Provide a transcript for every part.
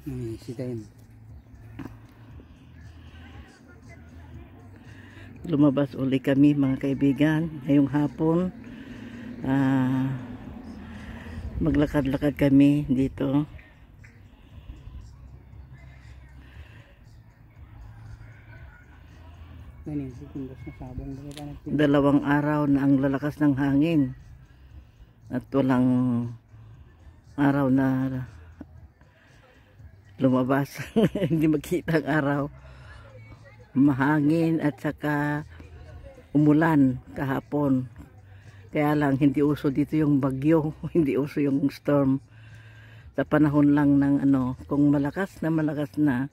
Sitayin. Lumabas uli kami mga kaibigan ngayong hapon. Maglakad-lakad kami dito. Dalawang araw na ang lalakas ng hangin at walang araw na lumabas. Hindi makita ang araw, mahangin at saka umulan kahapon. Kaya lang hindi uso dito yung bagyo, hindi uso yung storm. Sa panahon lang ng kung malakas na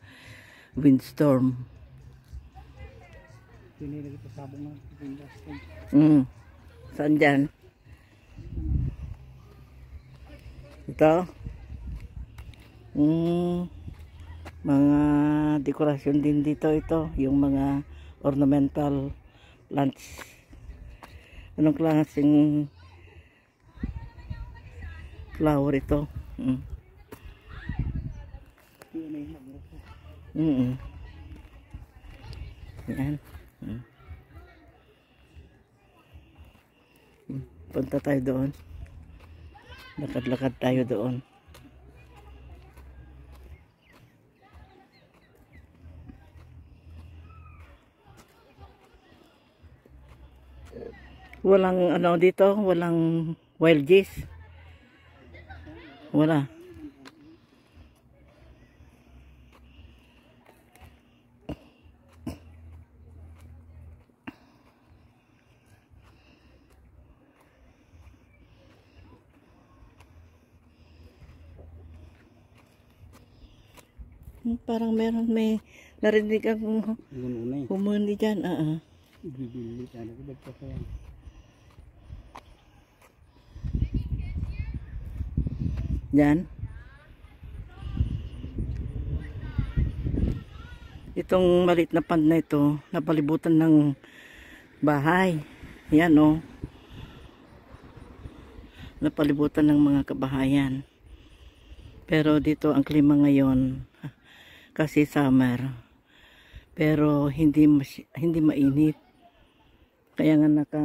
windstorm. Saan dyan? Ito? Mga dekorasyon din dito ito. Yung mga ornamental plants. Anong klaseng flower ito? Yan. Punta tayo doon. Lakad-lakad tayo doon. Walang dito, walang wild geese. Wala. Parang may narinig akong humuni dyan. Yan. Itong maliit na pond na ito, napalibutan ng bahay. Yan napalibutan ng mga kabahayan. Pero dito ang klima ngayon kasi summer. Pero hindi mainit. Kaya nga naka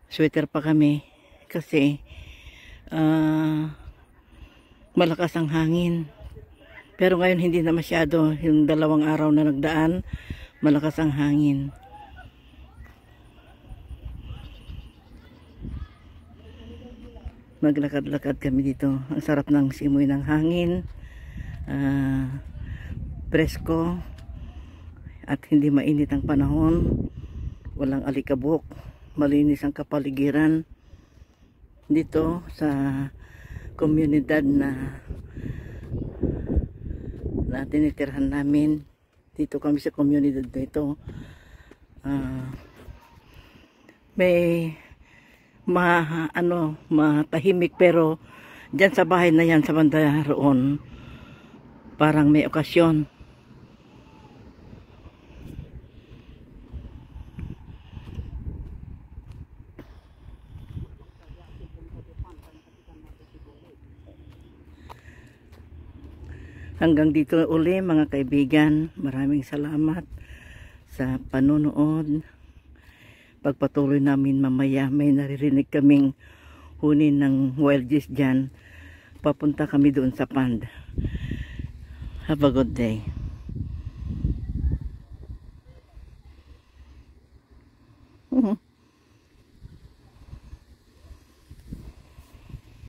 sweater pa kami kasi malakas ang hangin. Pero ngayon hindi na masyado. Yung 2 araw na nagdaan, malakas ang hangin. Maglakad-lakad kami dito. Ang sarap ng simoy ng hangin. Presko. At hindi mainit ang panahon. Walang alikabok. Malinis ang kapaligiran. Dito sa komunidad na tinitirhan namin. Dito kami sa komunidad na ito. May matahimik, pero dyan sa bahay na yan sa banda roon parang may okasyon. Hanggang dito uli mga kaibigan. Maraming salamat sa panonood. Pagpatuloy namin mamaya, may naririnig kaming hunin ng wild geese dyan. Papunta kami doon sa pond. Have a good day.